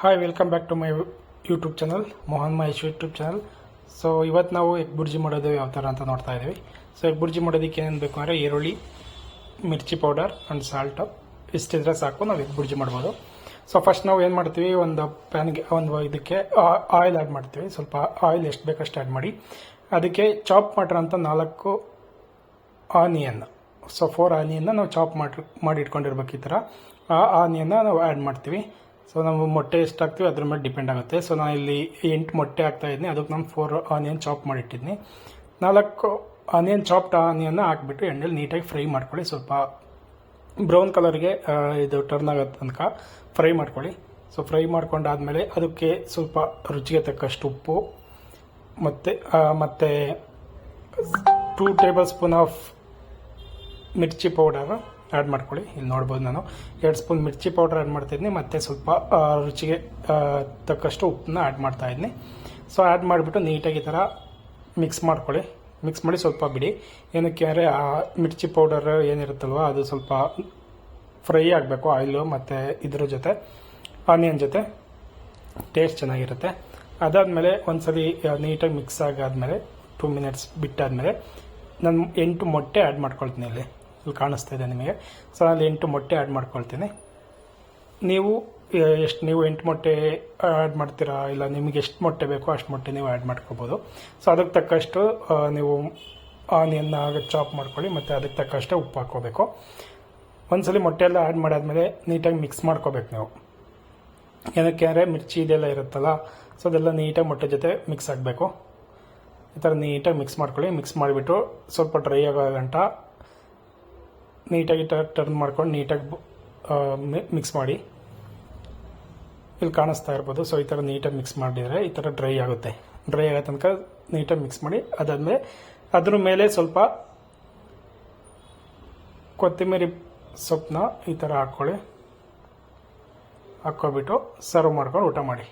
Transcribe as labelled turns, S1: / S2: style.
S1: Hi welcome back to my YouTube channel Mohan Mahesh YouTube channel. So ಇವತ್ತು ನಾವು egg bhurji ಮಾಡೋದು ಯಾವ ಥರ ಅಂತ ನೋಡ್ತಾ ಇದ್ದೀವಿ. ಸೊ ಎಗ್ ಬುರ್ಜಿ ಮಾಡೋದಕ್ಕೆ ಏನೇನು ಬೇಕು ಅಂದರೆ ಈರುಳ್ಳಿ, ಮಿರ್ಚಿ ಪೌಡರ್ ಆ್ಯಂಡ್ ಸಾಲ್ಟು ಇಷ್ಟಿದ್ರೆ ಸಾಕು, ನಾವು ಎಗ್ ಬುರ್ಜಿ ಮಾಡ್ಬೋದು. ಸೊ ಫಸ್ಟ್ ನಾವು ಏನು ಮಾಡ್ತೀವಿ, ಒಂದು ಪ್ಯಾನ್ಗೆ ಇದಕ್ಕೆ ಆಯಿಲ್ ಆ್ಯಡ್ ಮಾಡ್ತೀವಿ. ಸ್ವಲ್ಪ ಆಯಿಲ್ ಎಷ್ಟು ಬೇಕಷ್ಟು ಆ್ಯಡ್ ಮಾಡಿ ಅದಕ್ಕೆ ಚಾಪ್ ಮಾಡಿರೋಂಥ 4 ಆನಿಯನ್, ಸೊ 4 ಆನಿಯನ್ನ ನಾವು ಚಾಪ್ ಮಾಡಿ ಇಟ್ಕೊಂಡಿರ್ಬೇಕು. ಈ ಥರ ಆ ಆನಿಯನ್ನ ನಾವು ಆ್ಯಡ್ ಮಾಡ್ತೀವಿ. ಸೊ ನಾವು ಮೊಟ್ಟೆ ಎಷ್ಟು ಹಾಕ್ತೀವಿ ಅದ್ರ ಮೇಲೆ ಡಿಪೆಂಡ್ ಆಗುತ್ತೆ. ಸೊ ನಾನು ಇಲ್ಲಿ 8 ಮೊಟ್ಟೆ ಹಾಕ್ತಾಯಿದ್ದೀನಿ, ಅದಕ್ಕೆ ನಾನು 4 ಆನಿಯನ್ ಚಾಪ್ ಮಾಡಿಟ್ಟಿದ್ದೀನಿ. 4 ಆನಿಯನ್ ಚಾಪ್ಡ್ ಆನಿಯನ್ನ ಹಾಕ್ಬಿಟ್ಟು ಎಣ್ಣೆಲಿ ನೀಟಾಗಿ ಫ್ರೈ ಮಾಡ್ಕೊಳ್ಳಿ. ಸ್ವಲ್ಪ ಬ್ರೌನ್ ಕಲರ್ಗೆ ಇದು ಟರ್ನ್ ಆಗೋ ತನಕ ಫ್ರೈ ಮಾಡ್ಕೊಳ್ಳಿ. ಸೊ ಫ್ರೈ ಮಾಡ್ಕೊಂಡಾದಮೇಲೆ ಅದಕ್ಕೆ ಸ್ವಲ್ಪ ರುಚಿಗೆ ತಕ್ಕಷ್ಟು ಉಪ್ಪು ಮತ್ತು 2 table spoon of mirchi powder add ಮಾಡ್ಕೊಳ್ಳಿ. ಇಲ್ಲಿ ನೋಡ್ಬೋದು, ನಾನು 2 ಸ್ಪೂನ್ ಮಿರ್ಚಿ ಪೌಡರ್ ಆ್ಯಡ್ ಮಾಡ್ತಾಯಿದ್ದೀನಿ, ಮತ್ತು ಸ್ವಲ್ಪ ರುಚಿಗೆ ತಕ್ಕಷ್ಟು ಉಪ್ಪನ್ನ ಆ್ಯಡ್ ಮಾಡ್ತಾಯಿದ್ದೀನಿ. ಸೊ ಆ್ಯಡ್ ಮಾಡಿಬಿಟ್ಟು ನೀಟಾಗಿ ಈ ಥರ ಮಿಕ್ಸ್ ಮಾಡ್ಕೊಳ್ಳಿ. ಮಿಕ್ಸ್ ಮಾಡಿ ಸ್ವಲ್ಪ ಬಿಡಿ. ಏನಕ್ಕೆ ಅಂದರೆ ಆ ಮಿರ್ಚಿ ಪೌಡರ್ ಏನಿರುತ್ತಲ್ವ ಅದು ಸ್ವಲ್ಪ ಫ್ರೈ ಆಗಬೇಕು ಆಯಿಲು ಮತ್ತು ಇದ್ರ ಜೊತೆ, ಆನಿಯನ್ ಜೊತೆ ಟೇಸ್ಟ್ ಚೆನ್ನಾಗಿರುತ್ತೆ. ಅದಾದಮೇಲೆ ಒಂದ್ಸಲಿ ನೀಟಾಗಿ ಮಿಕ್ಸ್ ಆಗಾದಮೇಲೆ 2 ಮಿನಿಟ್ಸ್ ಬಿಟ್ಟಾದಮೇಲೆ ನಾನು 8 ಮೊಟ್ಟೆ ಆ್ಯಡ್ ಮಾಡ್ಕೊಳ್ತೀನಿ. ಇಲ್ಲಿ ಕಾಣಿಸ್ತಾ ಇದೆ ನಿಮಗೆ. ಸೊ ಅಲ್ಲಿ 8 ಮೊಟ್ಟೆ ಆ್ಯಡ್ ಮಾಡ್ಕೊಳ್ತೀನಿ. ನೀವು 8 ಮೊಟ್ಟೆ ಆ್ಯಡ್ ಮಾಡ್ತೀರಾ, ಇಲ್ಲ ನಿಮಗೆ ಎಷ್ಟು ಮೊಟ್ಟೆ ಬೇಕೋ ಅಷ್ಟು ಮೊಟ್ಟೆ ನೀವು ಆ್ಯಡ್ ಮಾಡ್ಕೋಬೋದು. ಸೊ ಅದಕ್ಕೆ ತಕ್ಕಷ್ಟು ನೀವು ಆನಿಯನ್ನ ಚಾಪ್ ಮಾಡ್ಕೊಳ್ಳಿ, ಮತ್ತು ಅದಕ್ಕೆ ತಕ್ಕಷ್ಟೇ ಉಪ್ಪು ಹಾಕ್ಕೋಬೇಕು. ಒಂದ್ಸಲಿ ಮೊಟ್ಟೆ ಎಲ್ಲ ಆ್ಯಡ್ ಮಾಡಾದ್ಮೇಲೆ ನೀಟಾಗಿ ಮಿಕ್ಸ್ ಮಾಡ್ಕೋಬೇಕು ನೀವು. ಏನಕ್ಕೆ ಅಂದರೆ ಮಿರ್ಚಿ ಇದೆಲ್ಲ ಇರುತ್ತಲ್ಲ, ಸೊ ಅದೆಲ್ಲ ನೀಟಾಗಿ ಮೊಟ್ಟೆ ಜೊತೆ ಮಿಕ್ಸ್ ಆಗಬೇಕು. ಈ ಥರ ನೀಟಾಗಿ ಮಿಕ್ಸ್ ಮಾಡ್ಕೊಳ್ಳಿ. ಮಿಕ್ಸ್ ಮಾಡಿಬಿಟ್ಟು ಸ್ವಲ್ಪ ಡ್ರೈ ಆಗೋ ಗಂಟ ನೀಟಾಗಿ ಟರ್ನ್ ಮಾಡ್ಕೊಂಡು ನೀಟಾಗಿ ಮಿಕ್ಸ್ ಮಾಡಿ. ಇಲ್ಲಿ ಕಾಣಿಸ್ತಾ ಇರ್ಬೋದು. ಸೊ ಈ ಥರ ನೀಟಾಗಿ ಮಿಕ್ಸ್ ಮಾಡಿದರೆ ಈ ಥರ ಡ್ರೈ ಆಗುತ್ತೆ. ಡ್ರೈ ಆಗೋ ತನಕ ನೀಟಾಗಿ ಮಿಕ್ಸ್ ಮಾಡಿ. ಅದಾದಮೇಲೆ ಅದ್ರ ಮೇಲೆ ಸ್ವಲ್ಪ ಕೊತ್ತಂಬರಿ ಸೊಪ್ಪನ್ನ ಈ ಥರ ಹಾಕ್ಕೊಳ್ಳಿ. ಹಾಕ್ಕೊಬಿಟ್ಟು ಸರ್ವ್ ಮಾಡ್ಕೊಂಡು ಊಟ ಮಾಡಿ.